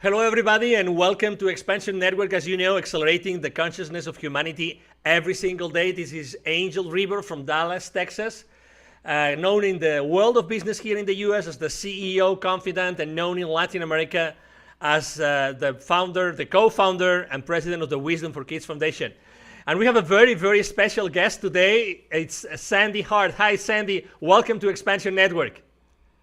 Hello, everybody, and welcome to Expansion Network. As you know, accelerating the consciousness of humanity every single day. This is Angel River from Dallas, Texas, known in the world of business here in the US as the CEO confidant, and known in Latin America as the founder, the co-founder, and president of the Wisdom for Kids Foundation. And we have a very, very special guest today. It's Sande Hart. Hi, Sande. Welcome to Expansion Network.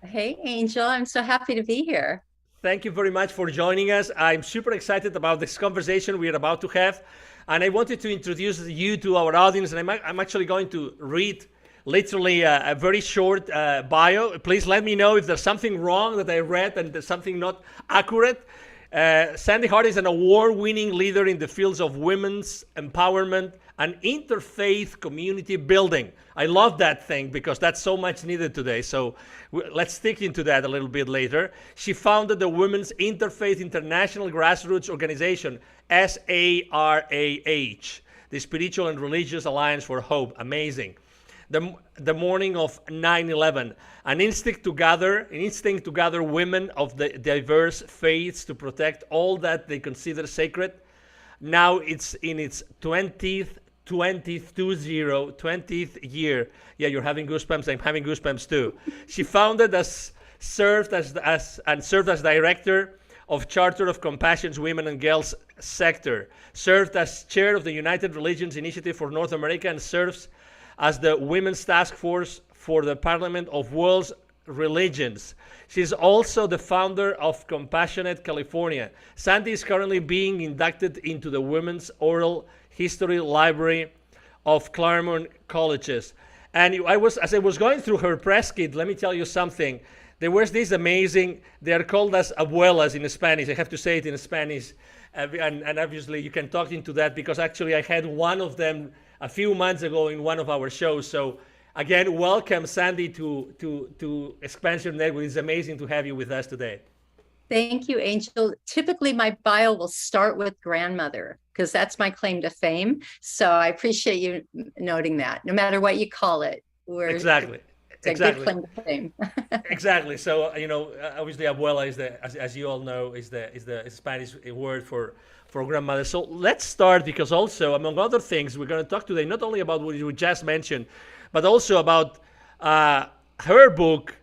Hey, Angel. I'm so happy to be here. Thank you very much for joining us. I'm super excited about this conversation we are about to have. And I wanted to introduce you to our audience. And I'm actually going to read literally a very short bio. Please let me know if there's something wrong that I read and there's something not accurate. Sande Hart is an award-winning leader in the fields of women's empowerment and interfaith community building. I love that thing because that's so much needed today. So let's stick into that a little bit later. She founded the Women's Interfaith International grassroots organization, S.A.R.A.H, the Spiritual and ReligiousAlliance for Hope. Amazing. The morning of 9/11, an instinct to gather women of the diverse faiths to protect all that they consider sacred. Now it's in its 20th year. Yeah, you're having goosebumps. I'm having goosebumps too. She served as director of Charter of Compassion's Women and Girls sector, served as chair of the United Religions Initiative for North America, and serves as the Women's Task Force for the Parliament of World's Religions. She's also the founder of Compassionate California. Sande is currently being inducted into the Women's Oral History Library of Claremont colleges. And as I was going through her press kit, let me tell you something. There was this amazing, they are called as abuelas in Spanish. I have to say it in Spanish. And obviously you can talk into that because actually I had one of them a few months ago in one of our shows. So again, welcome, Sande, to Expansion Network. It's amazing to have you with us today. Thank you, Angel. Typically, my bio will start with grandmother because that's my claim to fame. So I appreciate you noting that. No matter what you call it, exactly. It's a good claim to fame. Exactly. So obviously, abuela is as you all know, is the Spanish word for grandmother. So let's start because also, among other things, we're going to talk today not only about what you just mentioned, but also about her book,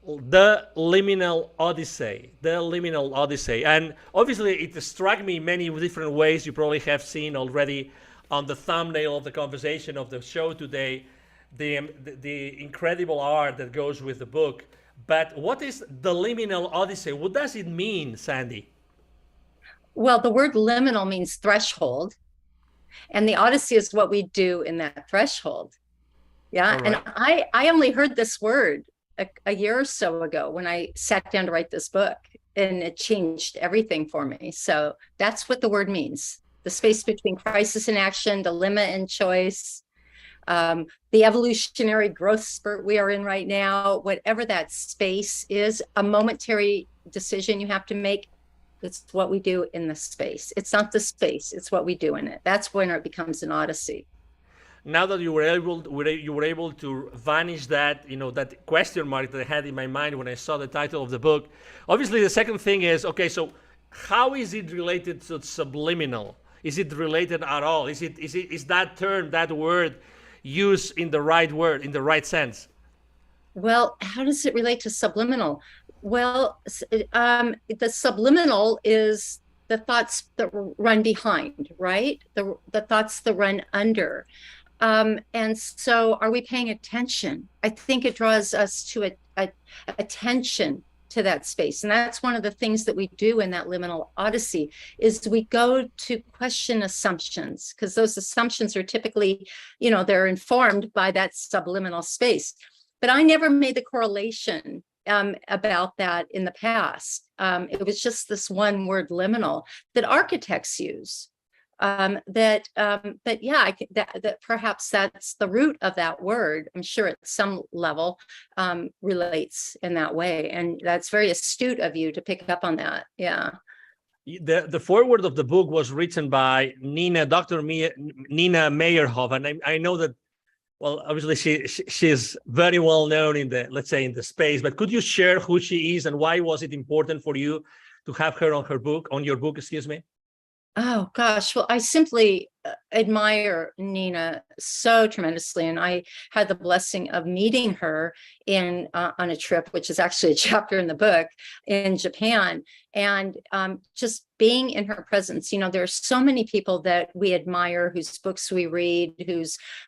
The Liminal Odyssey. The Liminal Odyssey. And obviously, it struck me many different ways. You probably have seen already on the thumbnail of the conversation of the show today, the incredible art that goes with the book. But what is the Liminal Odyssey? What does it mean, Sande? Well, the word liminal means threshold. And the Odyssey is what we do in that threshold. Yeah. Right. And I only heard this word a year or so ago when I sat down to write this book, and it changed everything for me. So that's what the word means. The space between crisis and action, dilemma and choice, the evolutionary growth spurt we are in right now, whatever that space is, a momentary decision you have to make. It's what we do in the space. It's not the space, it's what we do in it. That's when it becomes an odyssey. Now that you were able to vanish that, that question mark that I had in my mind when I saw the title of the book, obviously the second thing is, okay, so how is it related to subliminal? Is it related at all? Is that term, that word, used in the right sense? Well, how does it relate to subliminal? Well, the subliminal is the thoughts that run behind, right? The thoughts that run under. And so are we paying attention? I think it draws us to attention to that space. And that's one of the things that we do in that Liminal Odyssey is we go to question assumptions, because those assumptions are typically, they're informed by that subliminal space. But I never made the correlation about that in the past. It was just this one word liminal that architects use. That perhaps that's the root of that word. I'm sure at some level relates in that way, and that's very astute of you to pick up on that. Yeah. The foreword of the book was written by Dr. Nina Meyerhoff, and I know that. Well, obviously she's very well known in the, let's say, in the space. But could you share who she is and why was it important for you to have her on your book, excuse me? Oh gosh, well, I simply admire Nina so tremendously, and I had the blessing of meeting her on a trip, which is actually a chapter in the book, in Japan, and just being in her presence. You know, there are so many people that we admire, whose books we read,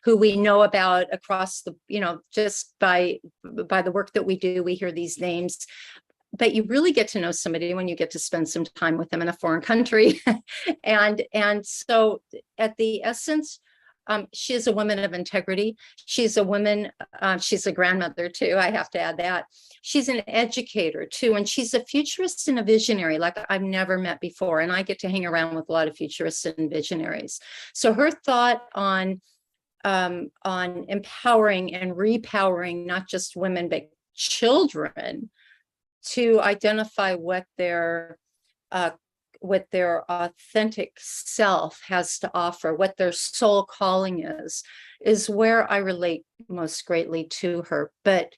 who we know about across the, you know, just by the work that we do, we hear these names. But you really get to know somebody when you get to spend some time with them in a foreign country. and so at the essence, she is a woman of integrity. She's a woman, she's a grandmother too, I have to add that. She's an educator too, and she's a futurist and a visionary like I've never met before. And I get to hang around with a lot of futurists and visionaries. So her thought on empowering and repowering not just women, but children, to identify what their authentic self has to offer, what their soul calling is where I relate most greatly to her. But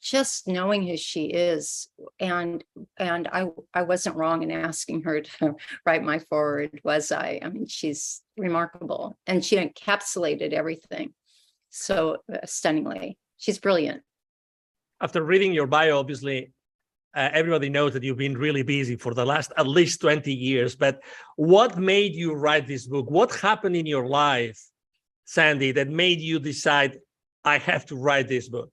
just knowing who she is, and I wasn't wrong in asking her to write my foreword, was I? I mean, she's remarkable, and she encapsulated everything so stunningly. She's brilliant. After reading your bio, obviously, everybody knows that you've been really busy for the last at least 20 years, but what made you write this book? What happened in your life, Sandy, that made you decide, I have to write this book?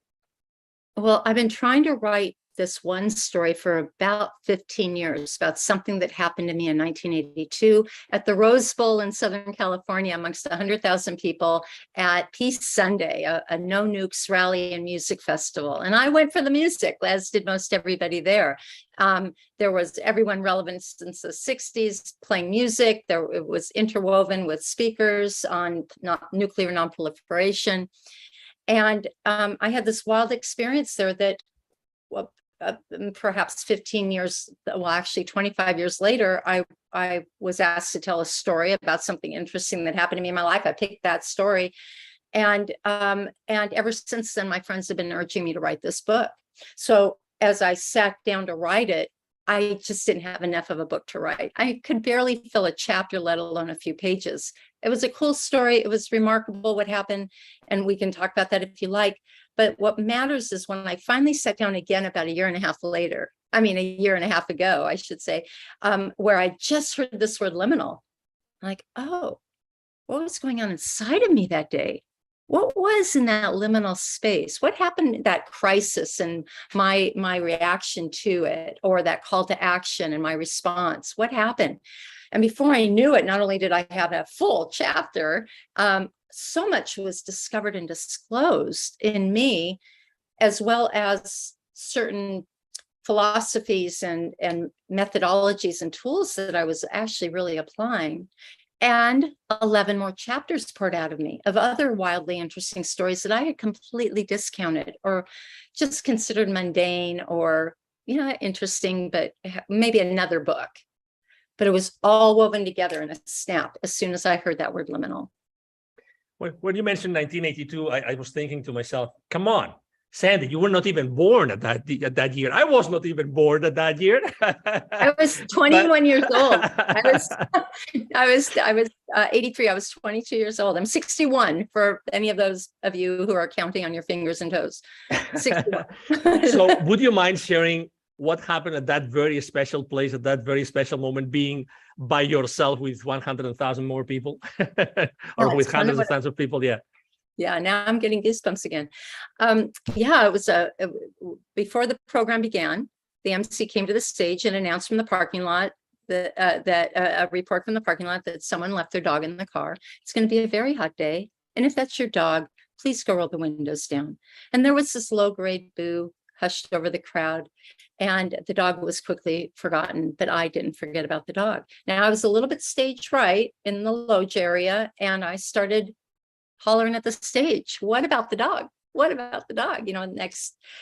Well, I've been trying to write this one story for about 15 years about something that happened to me in 1982 at the Rose Bowl in Southern California amongst 100,000 people at Peace Sunday, a no nukes rally and music festival. And I went for the music, as did most everybody there. There was everyone relevant since the 60s playing music. It was interwoven with speakers on nuclear nonproliferation. And I had this wild experience there that, well, perhaps 15 years, well, actually 25 years later, I was asked to tell a story about something interesting that happened to me in my life. I picked that story. And ever since then, my friends have been urging me to write this book. So as I sat down to write it, I just didn't have enough of a book to write. I could barely fill a chapter, let alone a few pages. It was a cool story. It was remarkable what happened. And we can talk about that if you like. But what matters is when I finally sat down again about a year and a half ago, I should say, where I just heard this word liminal. I'm like, oh, what was going on inside of me that day? What was in that liminal space? What happened, that crisis and my reaction to it, or that call to action and my response? What happened? And before I knew it, not only did I have a full chapter, so much was discovered and disclosed in me, as well as certain philosophies and methodologies and tools that I was actually really applying. And 11 more chapters poured out of me of other wildly interesting stories that I had completely discounted or just considered mundane or, interesting, but maybe another book. But it was all woven together in a snap as soon as I heard that word liminal. When you mentioned 1982, I was thinking to myself, come on, Sandy, you were not even born at that year. I was not even born at that year. I was 21 years old. I was 83. I was 22 years old. I'm 61 for any of those of you who are counting on your fingers and toes. 61. So would you mind sharing what happened at that very special place, at that very special moment, being by yourself with 100,000 more people or with hundreds of thousands of people? Yeah. Yeah, now I'm getting goosebumps again. It was before the program began, the MC came to the stage and announced from the parking lot that a report from the parking lot that someone left their dog in the car. It's going to be a very hot day. And if that's your dog, please go roll the windows down. And there was this low-grade boo hushed over the crowd, and the dog was quickly forgotten, but I didn't forget about the dog. Now I was a little bit stage right in the loge area, and I started hollering at the stage, what about the dog? What about the dog?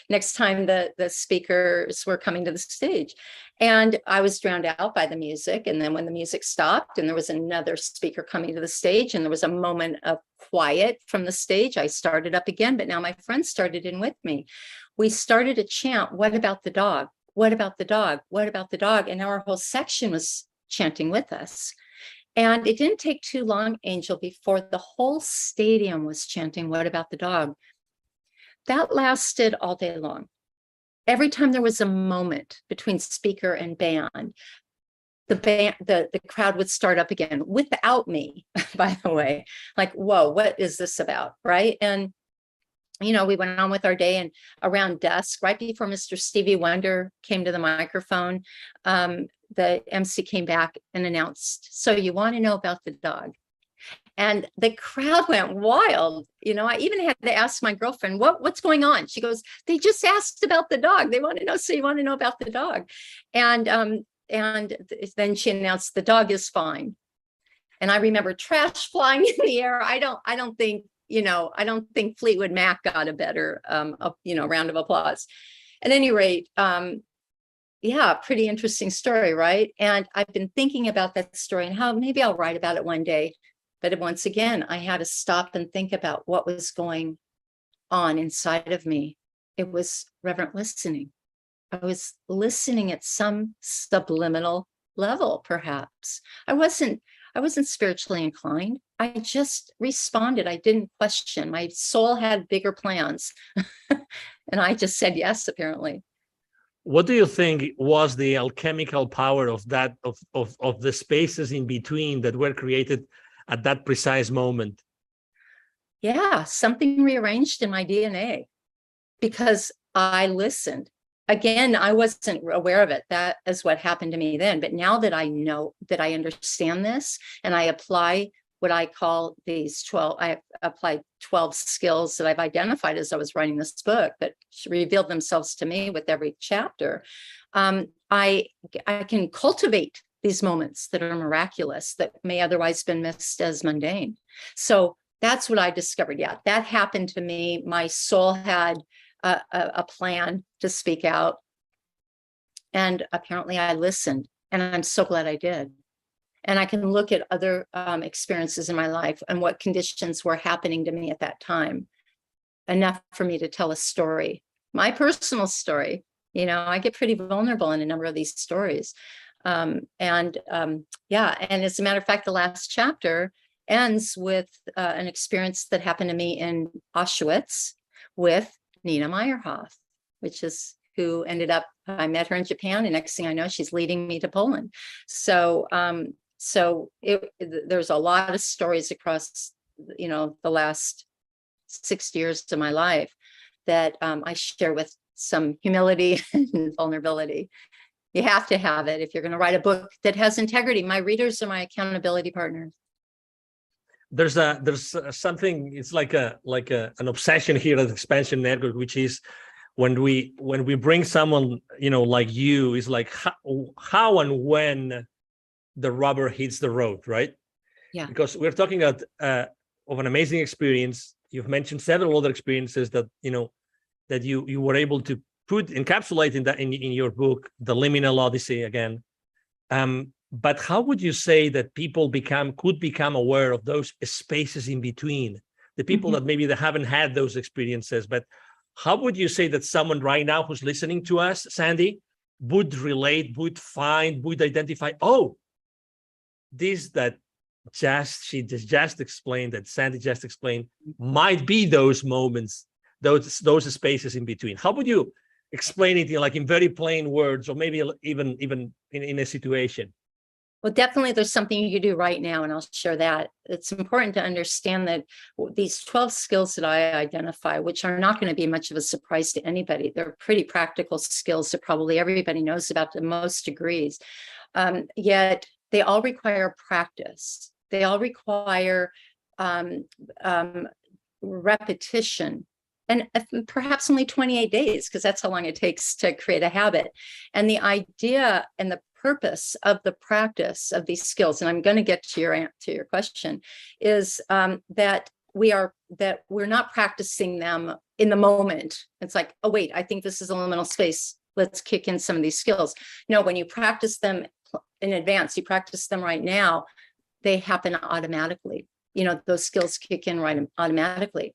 Next time the speakers were coming to the stage. And I was drowned out by the music. And then when the music stopped and there was another speaker coming to the stage and there was a moment of quiet from the stage, I started up again, but now my friends started in with me. We started a chant, what about the dog? what about the dog? What about the dog? And our whole section was chanting with us. And it didn't take too long, Angel, before the whole stadium was chanting, what about the dog? That lasted all day long. Every time there was a moment between speaker and band, the crowd would start up again without me, by the way. Like, whoa, what is this about? Right. And, we went on with our day, and around dusk, right before Mr. Stevie Wonder came to the microphone, the MC came back and announced, so you want to know about the dog? And the crowd went wild. I even had to ask my girlfriend, what's going on? She goes, they just asked about the dog. They want to know, so you want to know about the dog? And then she announced the dog is fine. And I remember trash flying in the air. I don't think Fleetwood Mac got a better, round of applause. At any rate, pretty interesting story, right? And I've been thinking about that story and how maybe I'll write about it one day. But once again, I had to stop and think about what was going on inside of me. It was reverent listening. I was listening at some subliminal level, perhaps. I wasn't spiritually inclined. I just responded. I didn't question. My soul had bigger plans. And I just said yes, apparently. What do you think was the alchemical power of that, of the spaces in between that were created at that precise moment? Yeah, something rearranged in my DNA because I listened. Again, I wasn't aware of it. That is what happened to me then. But now that I know, that I understand this, and I apply what I call these 12, I applied 12 skills that I've identified as I was writing this book that revealed themselves to me with every chapter. I can cultivate these moments that are miraculous, that may otherwise been missed as mundane. So that's what I discovered. Yeah, that happened to me. My soul had a plan to speak out. And apparently I listened, and I'm so glad I did. And I can look at other experiences in my life and what conditions were happening to me at that time, enough for me to tell a story, my personal story. I get pretty vulnerable in a number of these stories. And as a matter of fact, the last chapter ends with an experience that happened to me in Auschwitz with Nina Meyerhoff, which is who ended up, I met her in Japan, and next thing I know, she's leading me to Poland. So there's a lot of stories across, the last 6 years of my life that I share with some humility and vulnerability. You have to have it if you're going to write a book that has integrity. My readers are my accountability partners. There's something, it's like an obsession here at Expansion Network, which is when we bring someone, like you, is like how and when the rubber hits the road, right? Yeah. Because we're talking of an amazing experience. You've mentioned several other experiences that, that you were able to encapsulate in your book, The Liminal Odyssey again. But how would you say that people could become aware of those spaces in between, the people that maybe they haven't had those experiences? But how would you say that someone right now who's listening to us, Sandy, would relate, would find, would identify, oh, this that she just explained, that Sandy just explained, might be those moments, those spaces in between? How would you explain it in very plain words, or maybe even in a situation? Well, definitely there's something you can do right now, and I'll share that. It's important to understand that these 12 skills that I identify, which are not going to be much of a surprise to anybody, they're pretty practical skills that probably everybody knows about to most degrees. Yet they all require practice. They all require repetition. And perhaps only 28 days, because that's how long it takes to create a habit. And the idea and the purpose of the practice of these skills, and I'm going to get to your question, is that we're not practicing them in the moment. It's like, oh wait, I think this is a liminal space. Let's kick in some of these skills. No, when you practice them in advance, you practice them right now, they happen automatically. those skills kick in right automatically.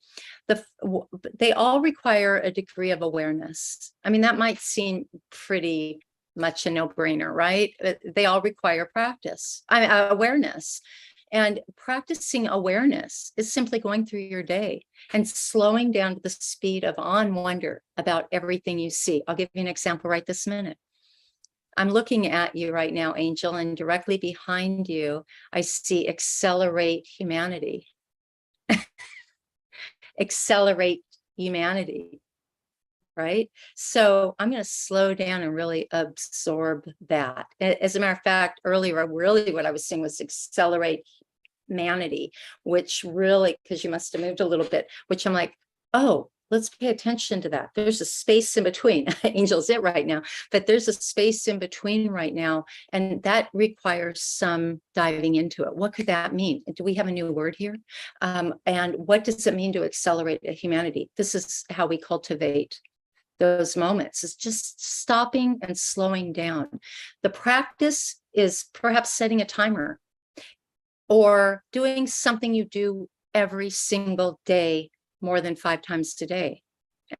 They all require a degree of awareness. I mean, that might seem pretty much a no-brainer, right? They all require practice, awareness. And practicing awareness is simply going through your day and slowing down to the speed of awe and wonder about everything you see. I'll give you an example right this minute. I'm looking at you right now, Angel, and directly behind you, I see accelerate humanity. Accelerate humanity, right? So I'm going to slow down and really absorb that. As a matter of fact, earlier, really what I was saying was accelerate humanity, which really, because you must have moved a little bit, which I'm like, oh, let's pay attention to that. There's a space in between. Angel's it right now, but there's a space in between right now. And that requires some diving into it. What could that mean? Do we have a new word here? And what does it mean to accelerate humanity? This is how we cultivate those moments, is just stopping and slowing down. The practice is perhaps setting a timer or doing something you do every single day more than 5 times a day.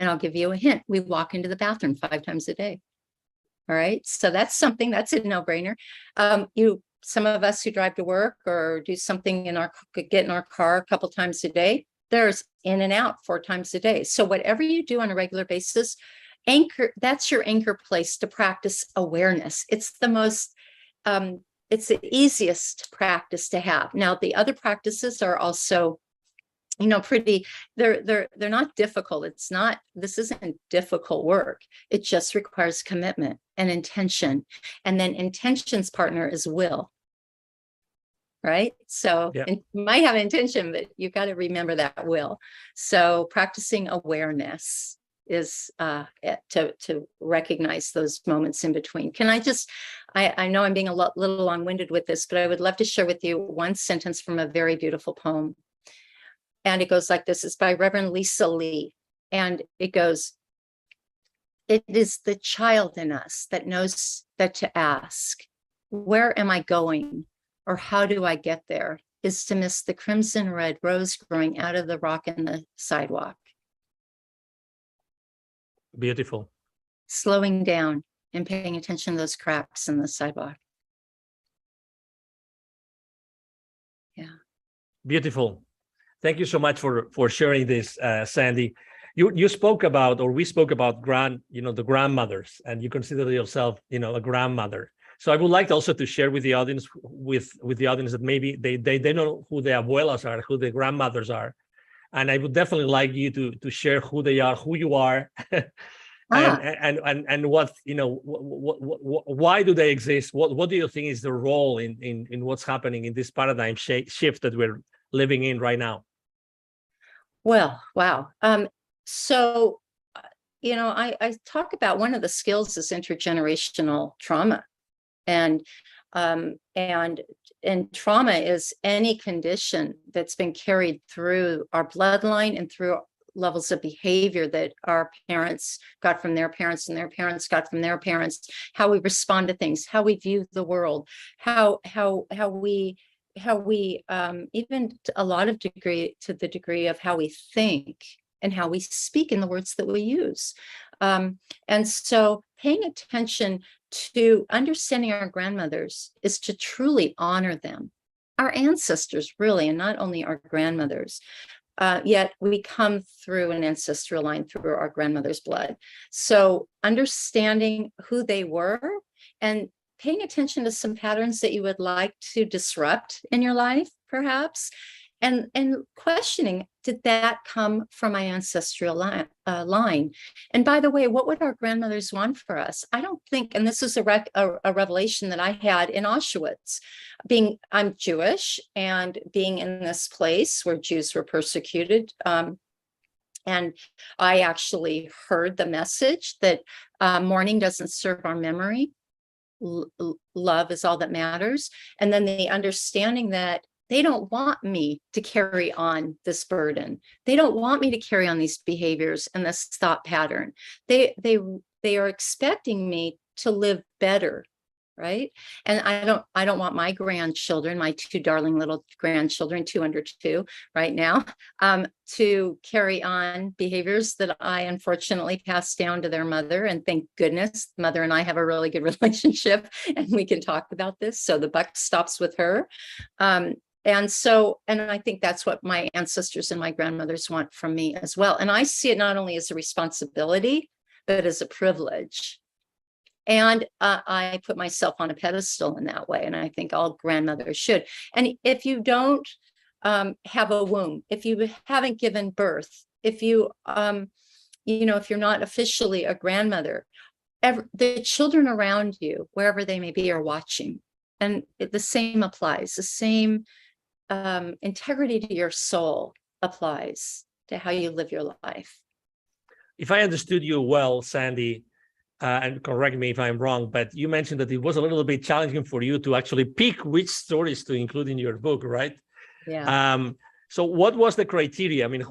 And I'll give you a hint. We walk into the bathroom 5 times a day. All right. So that's something that's a no-brainer. Some of us who drive to work or do something get in our car a couple times a day, there's in and out 4 times a day. So whatever you do on a regular basis, that's your anchor place to practice awareness. It's the most, it's the easiest practice to have. Now, the other practices are also pretty, they're not difficult. This isn't difficult work. It just requires commitment and intention. And then intention's partner is will. Right? So you might have intention, but you've got to remember that will. So practicing awareness is to recognize those moments in between. Can I know I'm being a little long-winded with this, but I would love to share with you one sentence from a very beautiful poem. And it goes like this. It's by Reverend Lisa Lee. And it goes, "It is the child in us that knows that to ask, where am I going? Or how do I get there? Is to miss the crimson red rose growing out of the rock in the sidewalk." Beautiful. Slowing down and paying attention to those cracks in the sidewalk. Yeah. Beautiful. Thank you so much for sharing this, Sandy. You spoke about, or we spoke about the grandmothers, and you consider yourself, a grandmother. So I would like also to share with the audience, with the audience, that maybe they know who the abuelas are, who the grandmothers are, and I would definitely like you to share who they are, who you are, and what why do they exist? What do you think is the role in what's happening in this paradigm shift that we're living in right now? Well, wow. So, I talk about one of the skills is intergenerational trauma. And trauma is any condition that's been carried through our bloodline and through levels of behavior that our parents got from their parents and their parents got from their parents, how we respond to things, how we view the world, how we even to a lot of degree, to the degree of how we think and how we speak in the words that we use. And so paying attention to understanding our grandmothers is to truly honor them, our ancestors, really, and not only our grandmothers. Yet we come through an ancestral line through our grandmother's blood. So understanding who they were and paying attention to some patterns that you would like to disrupt in your life, perhaps, and questioning, did that come from my ancestral line? And by the way, what would our grandmothers want for us? I don't think, and this is a revelation that I had in Auschwitz, I'm Jewish, and being in this place where Jews were persecuted, and I actually heard the message that mourning doesn't serve our memory. Love is all that matters. And then the understanding that they don't want me to carry on this burden. They don't want me to carry on these behaviors and this thought pattern. They are expecting me to live better right? And I don't want my grandchildren, my two darling little grandchildren, 202 right now, to carry on behaviors that I unfortunately passed down to their mother. And thank goodness, mother and I have a really good relationship, and we can talk about this. So the buck stops with her. And I think that's what my ancestors and my grandmothers want from me as well. And I see it not only as a responsibility, but as a privilege. And I put myself on a pedestal in that way. And I think all grandmothers should. And if you don't have a womb, if you haven't given birth, if you, if you're not officially a grandmother, the children around you, wherever they may be, are watching. And the same applies. The same integrity to your soul applies to how you live your life. If I understood you well, Sandy, and correct me if I'm wrong, but you mentioned that it was a little bit challenging for you to actually pick which stories to include in your book, right? Yeah. So what was the criteria? I mean,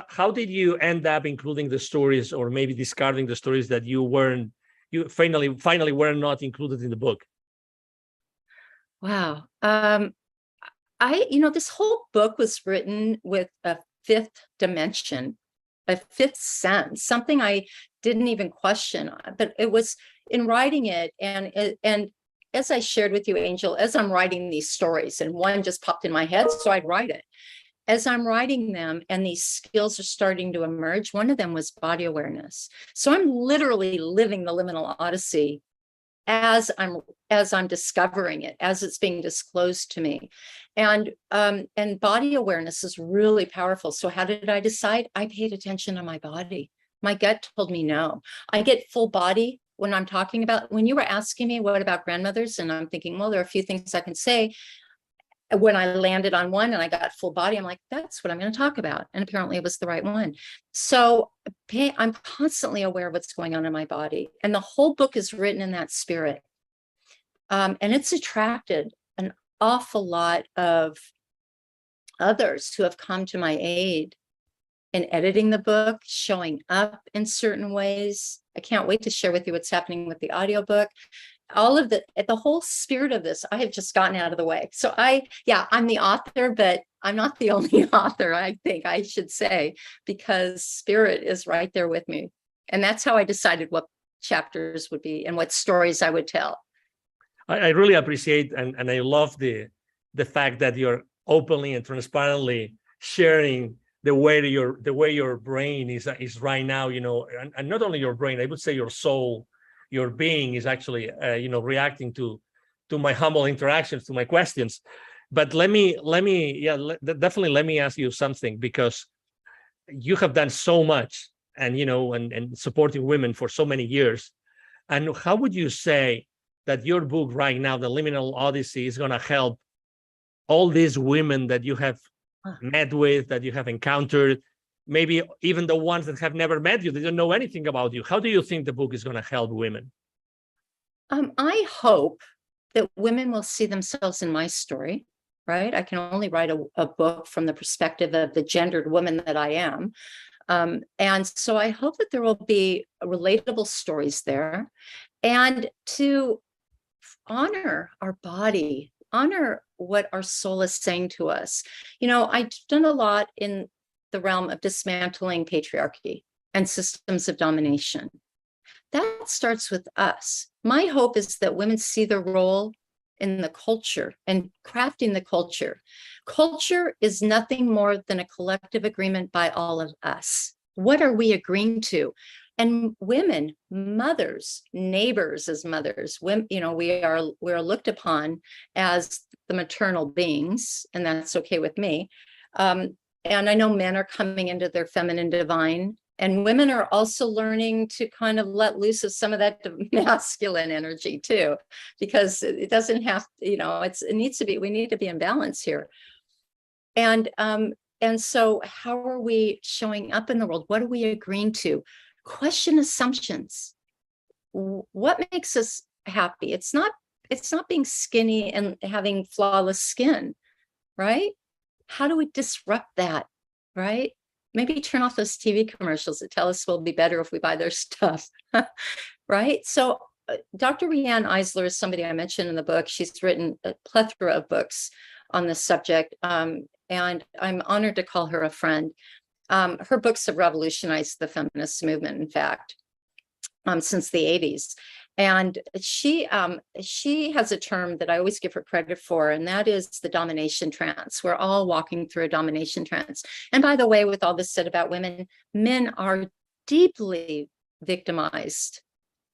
how did you end up including the stories, or maybe discarding the stories that you finally were not included in the book? Wow. This whole book was written with a fifth dimension, a fifth sense, something I didn't even question, but it was in writing it. And as I shared with you, Angel, as I'm writing these stories, and one just popped in my head, so I'd write it. As I'm writing them and these skills are starting to emerge, one of them was body awareness. So I'm literally living the Liminal Odyssey as I'm discovering it, as it's being disclosed to me. And body awareness is really powerful. So how did I decide? I paid attention to my body. My gut told me no. I get full body when I'm talking about, when you were asking me what about grandmothers, and I'm thinking, well, there are a few things I can say. When I landed on one and I got full body, I'm like, that's what I'm going to talk about. And apparently it was the right one. So I'm constantly aware of what's going on in my body. And the whole book is written in that spirit. And it's attracted an awful lot of others who have come to my aid in editing the book, showing up in certain ways. I can't wait to share with you what's happening with the audiobook. All of the whole spirit of this, I have just gotten out of the way. So I'm the author, but I'm not the only author, I think I should say, because spirit is right there with me. And that's how I decided what chapters would be and what stories I would tell. I really appreciate and I love the fact that you're openly and transparently sharing the way your brain is right now, and not only your brain, I would say your soul, your being is actually, reacting to my humble interactions, to my questions. But definitely let me ask you something, because you have done so much, and supporting women for so many years. And how would you say that your book right now, The Liminal Odyssey, is going to help all these women that you have met with, that you have encountered, maybe even the ones that have never met you, they don't know anything about you? How do you think the book is going to help women? I hope that women will see themselves in my story, right? I can only write a book from the perspective of the gendered woman that I am. And so I hope that there will be relatable stories there, and to honor our body, honor what our soul is saying to us. I've done a lot in the realm of dismantling patriarchy and systems of domination. That starts with us. My hope is that women see their role in the culture and crafting the culture. Culture is nothing more than a collective agreement by all of us. What are we agreeing to? And women, mothers, neighbors as mothers, women, we're looked upon as the maternal beings, and that's okay with me. And I know men are coming into their feminine divine, and women are also learning to kind of let loose of some of that masculine energy too, because it doesn't have, it needs to be, we need to be in balance here. And so how are we showing up in the world? What are we agreeing to? Question assumptions. What makes us happy? It's not being skinny and having flawless skin, right? How do we disrupt that, right? Maybe turn off those TV commercials that tell us we'll be better if we buy their stuff, right? So Dr. Rianne Eisler is somebody I mentioned in the book. She's written a plethora of books on this subject, and I'm honored to call her a friend. Her books have revolutionized the feminist movement, in fact, since the 80s. And she has a term that I always give her credit for, and that is the domination trance. We're all walking through a domination trance. And by the way, with all this said about women, men are deeply victimized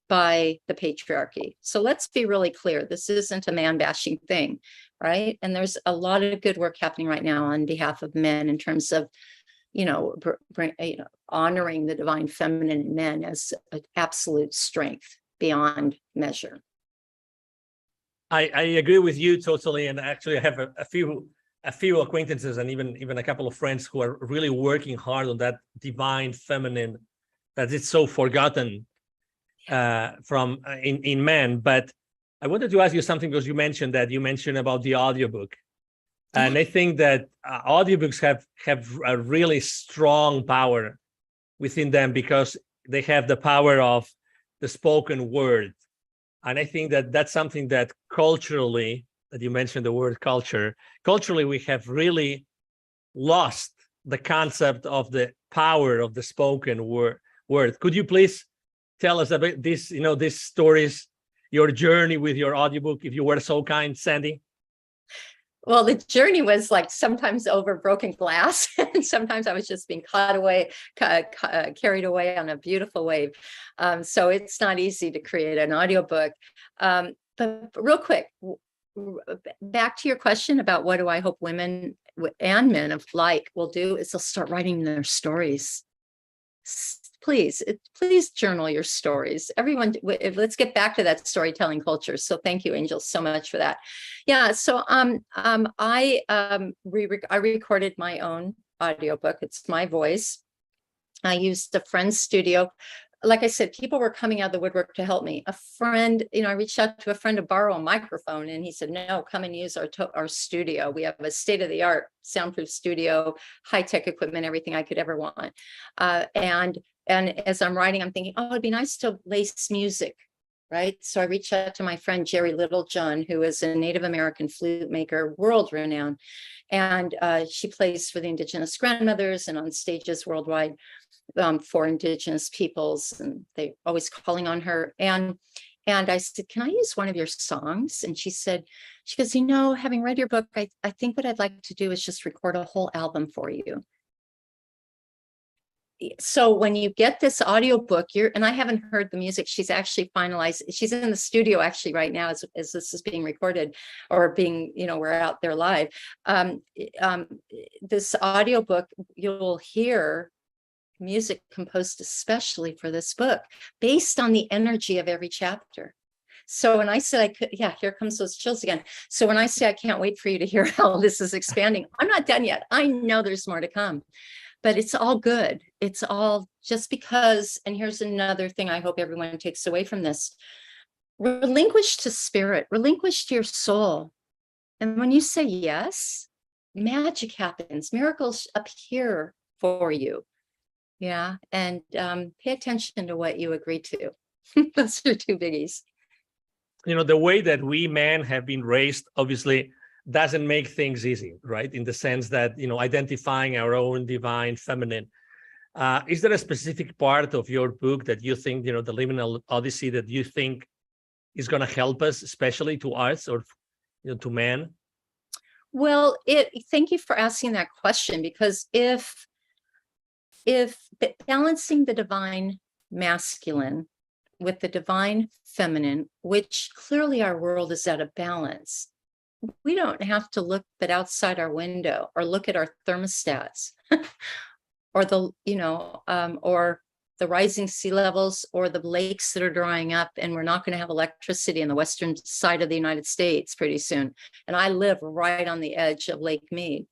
by the patriarchy. So let's be really clear. This isn't a man-bashing thing, right? And there's a lot of good work happening right now on behalf of men in terms of, honoring the divine feminine in men as an absolute strength beyond measure. I agree with you totally, and actually I have a few acquaintances and even a couple of friends who are really working hard on that divine feminine that it's so forgotten from in men. But I wanted to ask you something, because you mentioned about the audiobook, and I think that audiobooks have a really strong power within them, because they have the power of the spoken word. And I think that that's something that culturally, that you mentioned the word culturally, we have really lost the concept of the power of the spoken word. Could you please tell us about this, these stories, your journey with your audiobook, if you were so kind, Sandy? Well, the journey was like sometimes over broken glass, and sometimes I was just being carried away on a beautiful wave. So it's not easy to create an audiobook. But real quick, back to your question about what do I hope women and men alike will do, is they'll start writing their stories. Please journal your stories. Everyone, let's get back to that storytelling culture. So thank you, Angel, so much for that. Yeah, so I recorded my own audiobook. It's my voice. I used a friend's studio. Like I said, people were coming out of the woodwork to help me. A friend, I reached out to a friend to borrow a microphone, and he said, no, come and use our studio. We have a state-of-the-art soundproof studio, high-tech equipment, everything I could ever want. And as I'm writing, I'm thinking, oh, it'd be nice to lace music, right? So I reached out to my friend Jerry Littlejohn, who is a Native American flute maker, world renowned. And she plays for the Indigenous grandmothers and on stages worldwide for Indigenous peoples. And they always calling on her. And I said, can I use one of your songs? And she goes, having read your book, I think what I'd like to do is just record a whole album for you. So when you get this audiobook, and I haven't heard the music, she's actually finalized, she's in the studio actually right now as this is being recorded or being, we're out there live. This audiobook, you'll hear music composed especially for this book based on the energy of every chapter. So when I said I could, here comes those chills again. So when I say I can't wait for you to hear how this is expanding, I'm not done yet. I know there's more to come. But it's all good. It's all just because, and here's another thing I hope everyone takes away from this. Relinquish to spirit, relinquish to your soul. And when you say yes, magic happens. Miracles appear for you. Yeah. And pay attention to what you agree to. Those are two biggies. The way that we men have been raised, obviously, doesn't make things easy, right? In the sense that, identifying our own divine feminine. Is there a specific part of your book that you think, the Liminal Odyssey, that you think is going to help us, especially to us or to men? Well, thank you for asking that question, because if balancing the divine masculine with the divine feminine, which clearly our world is out of balance, we don't have to look but outside our window or look at our thermostats or or the rising sea levels or the lakes that are drying up, and we're not going to have electricity in the western side of the United States pretty soon. And I live right on the edge of Lake Mead,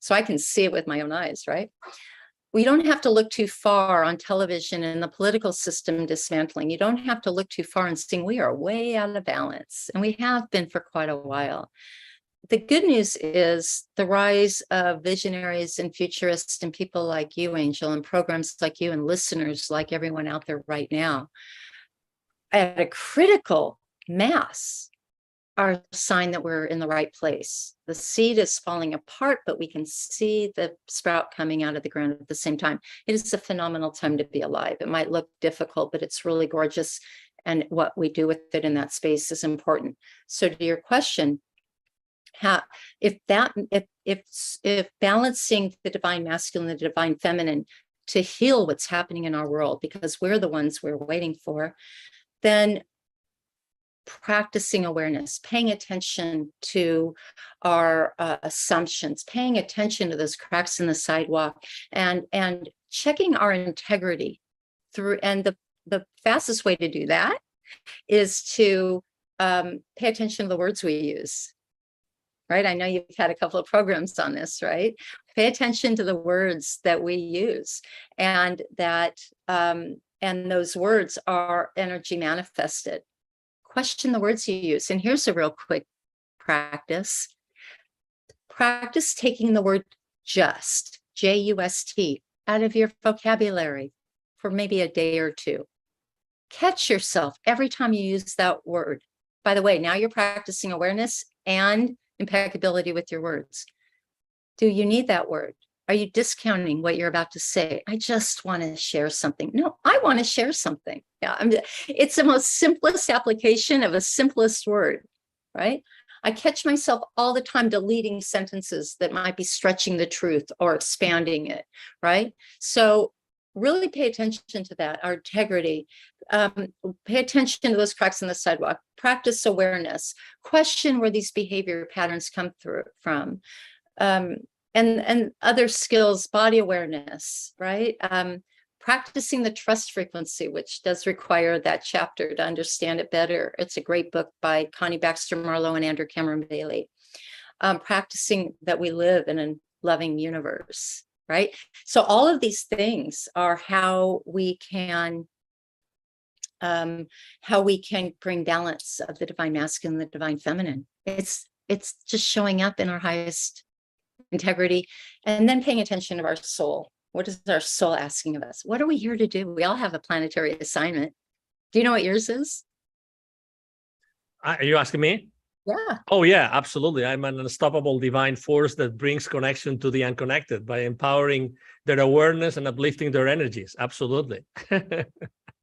so I can see it with my own eyes, right? We don't have to look too far on television and the political system dismantling. You don't have to look too far and seeing we are way out of balance, and we have been for quite a while. The good news is the rise of visionaries and futurists and people like you, Angel, and programs like you and listeners like everyone out there right now at a critical mass are a sign that we're in the right place. The seed is falling apart, but we can see the sprout coming out of the ground at the same time. It is a phenomenal time to be alive. It might look difficult, but it's really gorgeous. And what we do with it in that space is important. So to your question, if balancing the divine masculine and the divine feminine to heal what's happening in our world, because we're the ones we're waiting for, then practicing awareness, paying attention to our assumptions, paying attention to those cracks in the sidewalk, and checking our integrity through. And the fastest way to do that is to pay attention to the words we use. Right? I know you've had a couple of programs on this, right? Pay attention to the words that we use, and that and those words are energy manifested. Question the words you use. And here's a real quick practice. Practice taking the word just, J-U-S-T, out of your vocabulary for maybe a day or two. Catch yourself every time you use that word. By the way, now you're practicing awareness and impeccability with your words. Do you need that word? Are you discounting what you're about to say? I just want to share something. No, I want to share something. Yeah, it's the most simplest application of a simplest word, right? I catch myself all the time deleting sentences that might be stretching the truth or expanding it, right? So really pay attention to that, our integrity. Pay attention to those cracks in the sidewalk. Practice awareness. Question where these behavior patterns come through from. And other skills, body awareness, right? Practicing the trust frequency, which does require that chapter to understand it better. It's a great book by Connie Baxter Marlowe and Andrew Cameron Bailey. Practicing that we live in a loving universe, right? So all of these things are how we can bring balance of the divine masculine and the divine feminine. It's just showing up in our highest integrity, and then paying attention to our soul. What is our soul asking of us? What are we here to do? We all have a planetary assignment. Do you know what yours is? Are you asking me? Yeah. Oh, yeah, absolutely. I'm an unstoppable divine force that brings connection to the unconnected by empowering their awareness and uplifting their energies. Absolutely.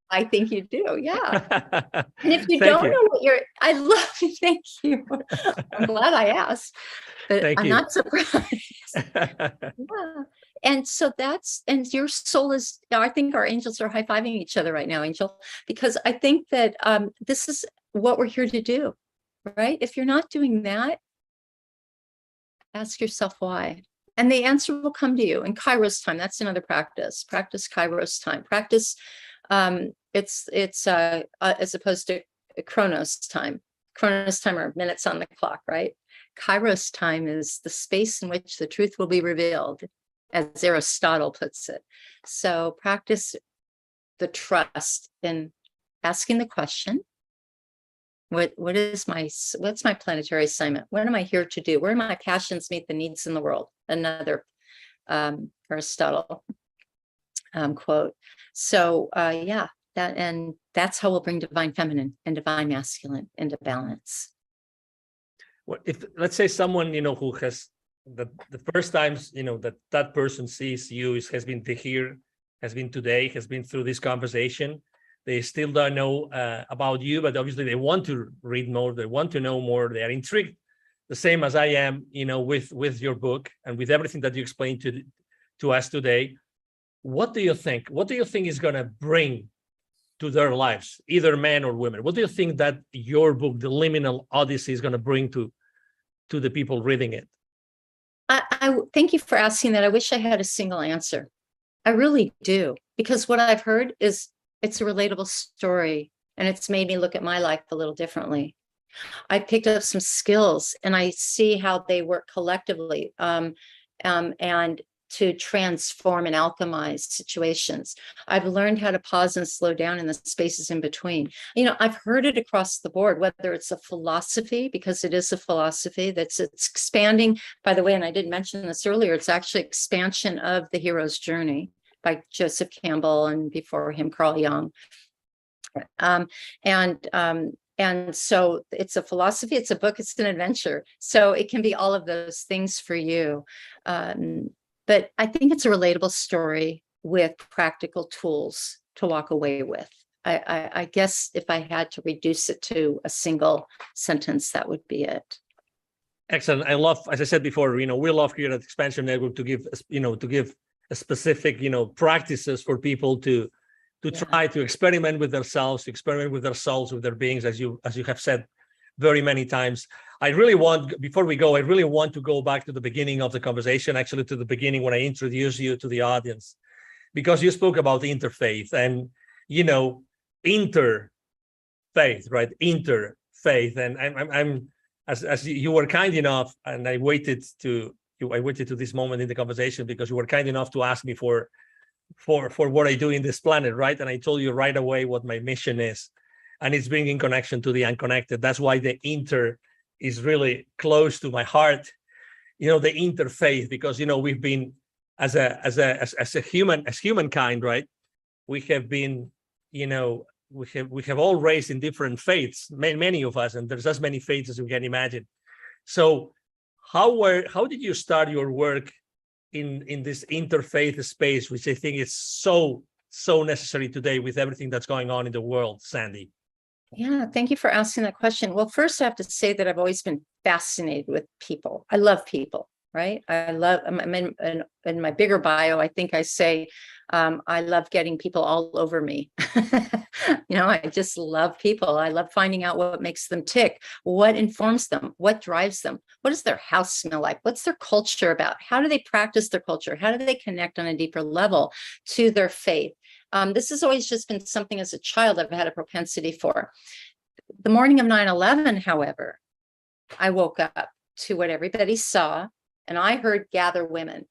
I think you do. Yeah. And if you Thank don't you. know what I love you. Thank you. I'm glad I asked, but Thank I'm you. not surprised. Yeah. And so and your soul is, I think our angels are high-fiving each other right now, Angel, because I think that this is what we're here to do, right? If you're not doing that, ask yourself why. And the answer will come to you in Kairos time. That's another practice. Practice Kairos time. Practice it's as opposed to Chronos time. Chronos time are minutes on the clock, right? Kairos time is the space in which the truth will be revealed, as Aristotle puts it. So practice the trust in asking the question, what's my planetary assignment? What am I here to do? Where do my passions meet the needs in the world? Another Aristotle quote. So yeah, that's how we'll bring divine feminine and divine masculine into balance. Well, if let's say someone who has the first times that person sees you has been to here, has been today, has been through this conversation, they still don't know about you, but obviously they want to read more, they want to know more, they are intrigued, the same as I am, with your book and with everything that you explained to us today. What do you think? What do you think is going to bring to their lives, either men or women? What do you think that your book, The Liminal Odyssey, is going to bring to the people reading it? I thank you for asking that. I wish I had a single answer. I really do, because what I've heard is it's a relatable story, and it's made me look at my life a little differently. I picked up some skills, and I see how they work collectively, and to transform and alchemize situations. I've learned how to pause and slow down in the spaces in between. I've heard it across the board, whether it's a philosophy, because it is a philosophy it's expanding, by the way, and I didn't mention this earlier, it's actually expansion of The Hero's Journey by Joseph Campbell, and before him, Carl Jung. Um, and and so it's a philosophy, it's a book, it's an adventure. So it can be all of those things for you. But I think it's a relatable story with practical tools to walk away with. I guess if I had to reduce it to a single sentence, that would be it. Excellent. I love, as I said before, we love here at Expansion Network to give, to give a specific, practices for people to try to experiment with themselves, to experiment with their souls, with their beings, as you have said very many times. I really want, before we go, I really want to go back to the beginning of the conversation, actually to the beginning when I introduced you to the audience, because you spoke about interfaith and, interfaith, right? Interfaith. And I'm as you were kind enough, and I waited to this moment in the conversation because you were kind enough to ask me for what I do in this planet, right? And I told you right away what my mission is, and it's bringing connection to the unconnected. That's why the inter is really close to my heart. The interfaith, because we've been as humankind, right? We have been, we have all raised in different faiths, many of us, and there's as many faiths as we can imagine. So how did you start your work in this interfaith space, which I think is so necessary today with everything that's going on in the world, Sandy? Yeah, thank you for asking that question. Well, first I have to say that I've always been fascinated with people. I love people, right? I'm in my bigger bio, I think I say, I love getting people all over me. I just love people. I love finding out what makes them tick, what informs them, what drives them, what does their house smell like, what's their culture about, how do they practice their culture, how do they connect on a deeper level to their faith. This has always just been something as a child I've had a propensity for. The morning of 9/11, however, I woke up to what everybody saw, and I heard gather women.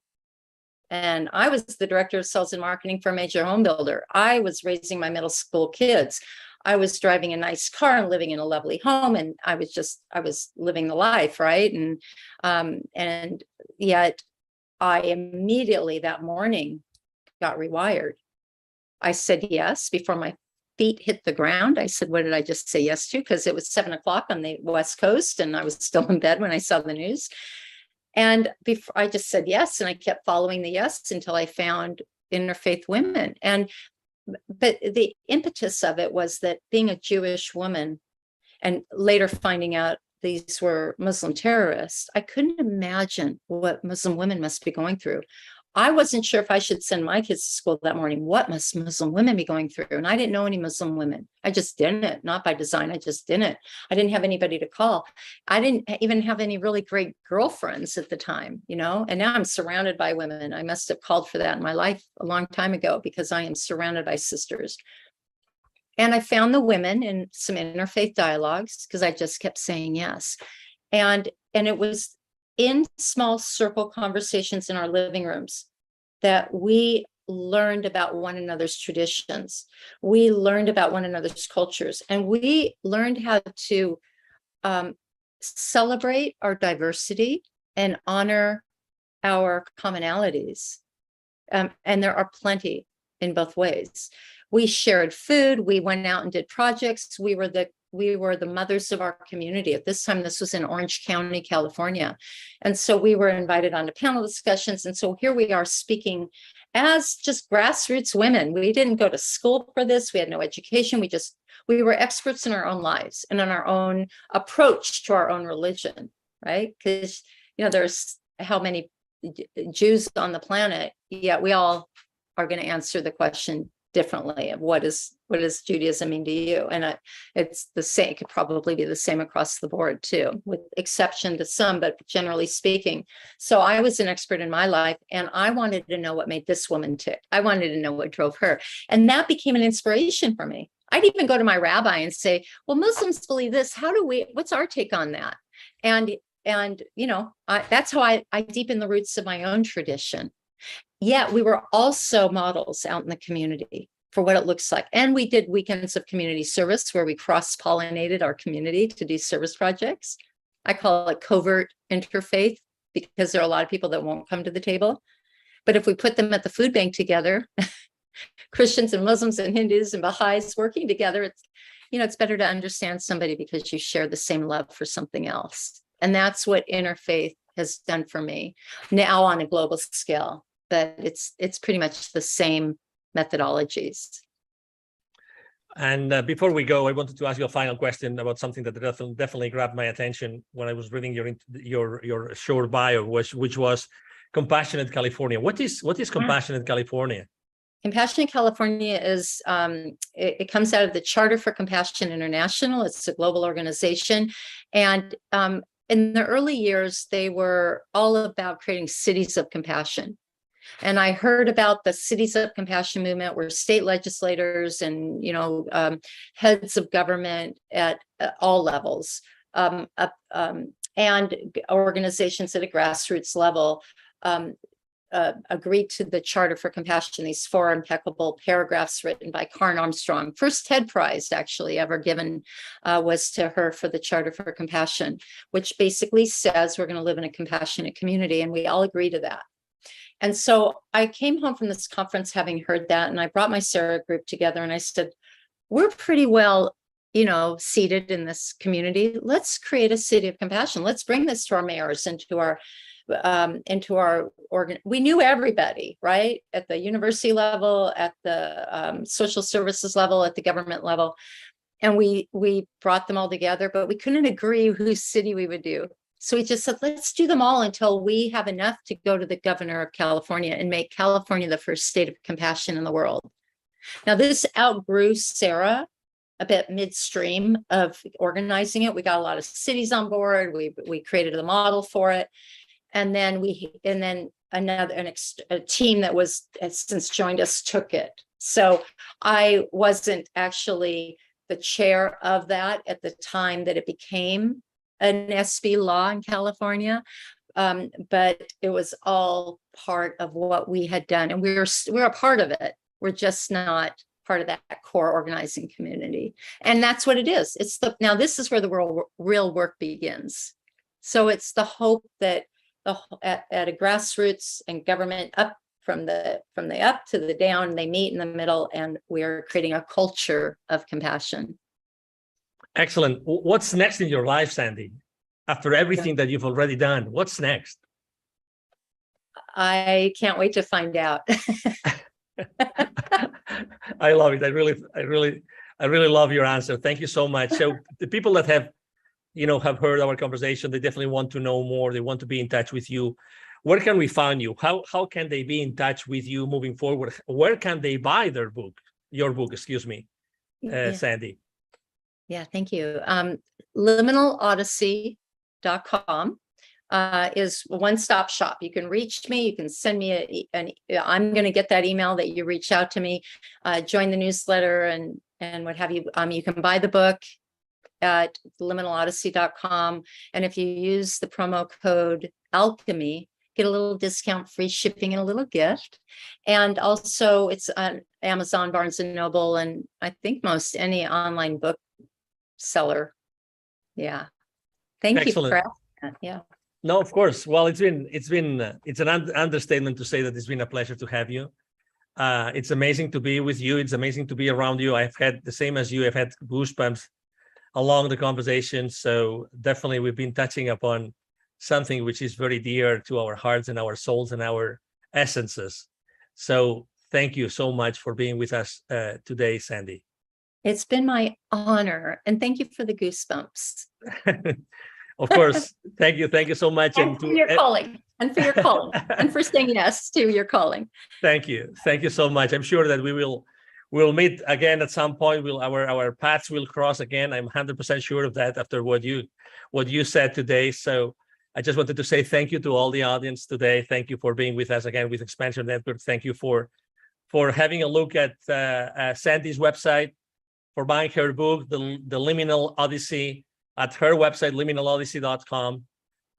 And I was the director of sales and marketing for a major home builder. I was raising my middle school kids. I was driving a nice car and living in a lovely home. And I was living the life, right? And yet I immediately that morning got rewired. I said yes before my feet hit the ground. I said, what did I just say yes to? Because it was 7:00 on the West Coast and I was still in bed when I saw the news. And before I just said yes, and I kept following the yes until I found interfaith women. But the impetus of it was that being a Jewish woman and later finding out these were Muslim terrorists, I couldn't imagine what Muslim women must be going through. I wasn't sure if I should send my kids to school that morning. What must Muslim women be going through? And I didn't know any Muslim women. I just didn't, not by design. I just didn't. I didn't have anybody to call. I didn't even have any really great girlfriends at the time, and now I'm surrounded by women. I must have called for that in my life a long time ago because I am surrounded by sisters. And I found the women in some interfaith dialogues because I just kept saying yes. And it was in small circle conversations in our living rooms that we learned about one another's traditions. We learned about one another's cultures, and we learned how to celebrate our diversity and honor our commonalities. And there are plenty in both ways. We shared food. We went out and did projects. We were the mothers of our community. At this time, this was in Orange County, California. And so we were invited onto panel discussions. And so here we are speaking as just grassroots women. We didn't go to school for this. We had no education. We were experts in our own lives and in our own approach to our own religion, right? Because, there's how many Jews on the planet, yet we all are going to answer the question differently of what does Judaism mean to you? And it's the same. It could probably be the same across the board too, with exception to some, but generally speaking. So I was an expert in my life, and I wanted to know what made this woman tick. I wanted to know what drove her, and that became an inspiration for me. I'd even go to my rabbi and say, "Well, Muslims believe this. What's our take on that?" And that's how I deepen the roots of my own tradition. Yet we were also models out in the community for what it looks like. And we did weekends of community service where we cross-pollinated our community to do service projects. I call it covert interfaith because there are a lot of people that won't come to the table. But if we put them at the food bank together, Christians and Muslims and Hindus and Baha'is working together. It's better to understand somebody because you share the same love for something else. And that's what interfaith has done for me now on a global scale, but it's pretty much the same methodologies. And before we go, I wanted to ask you a final question about something that definitely grabbed my attention when I was reading your short bio, which was Compassionate California. What is Compassionate California? Compassionate California is, it comes out of the Charter for Compassion International. It's a global organization. And in the early years, they were all about creating cities of compassion. And I heard about the Cities of Compassion movement where state legislators and, heads of government at all levels and organizations at a grassroots level agreed to the Charter for Compassion, these 4 impeccable paragraphs written by Karen Armstrong. First TED Prize actually ever given was to her for the Charter for Compassion, which basically says we're going to live in a compassionate community, and we all agree to that. And so I came home from this conference having heard that, and I brought my S.A.R.A.H group together and I said, we're pretty well, seated in this community. Let's create a city of compassion. Let's bring this to our mayors and to our organ. We knew everybody, right? At the university level, at the social services level, at the government level. And we brought them all together, but we couldn't agree whose city we would do. So we just said, let's do them all until we have enough to go to the governor of California and make California the first state of compassion in the world. Now, this outgrew S.A.R.A.H a bit midstream of organizing it. We got a lot of cities on board. We created a model for it. And then a team that has since joined us took it. So I wasn't actually the chair of that at the time that it became an SB law in California, but it was all part of what we had done, and we're a part of it. We're just not part of that core organizing community, and that's what it is. Now this is where the real work begins. So it's the hope that at a grassroots and government up from the up to the down, they meet in the middle, and we're creating a culture of compassion. Excellent. What's next in your life, Sande? After everything that you've already done, what's next? I can't wait to find out. I love it. I really love your answer. Thank you so much. So the people that have heard our conversation, they definitely want to know more. They want to be in touch with you. Where can we find you? How can they be in touch with you moving forward? Where can they buy your book, Sande? Yeah, thank you. LiminalOdyssey.com is a one-stop shop. You can reach me. You can send me I'm going to get that email that you reach out to me, join the newsletter and what have you. You can buy the book at liminalodyssey.com. And if you use the promo code Alchemy, get a little discount, free shipping, and a little gift. And also it's on Amazon, Barnes & Noble, and I think most any online book seller. Yeah. Thank Excellent. you for asking that. Yeah. No, of course. Well, it's an understatement to say that it's been a pleasure to have you. It's amazing to be with you. It's amazing to be around you. I've had the same as you. I've had goosebumps along the conversation. So definitely we've been touching upon something which is very dear to our hearts and our souls and our essences. So thank you so much for being with us today, Sande. It's been my honor. And thank you for the goosebumps. Of course. Thank you so much. And for your calling. And for your calling. And for saying yes to your calling. Thank you so much. I'm sure that we'll meet again at some point. Our paths will cross again. I'm 100% sure of that after what you said today. So I just wanted to say thank you to all the audience today. Thank you for being with us again with Expansion Network. Thank you for having a look at Sande's website, for buying her book, the Liminal Odyssey, at her website, liminalodyssey.com.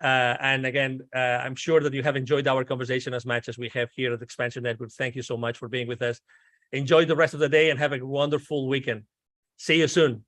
And again, I'm sure that you have enjoyed our conversation as much as we have here at Expansion Network. Thank you so much for being with us. Enjoy the rest of the day and have a wonderful weekend. See you soon.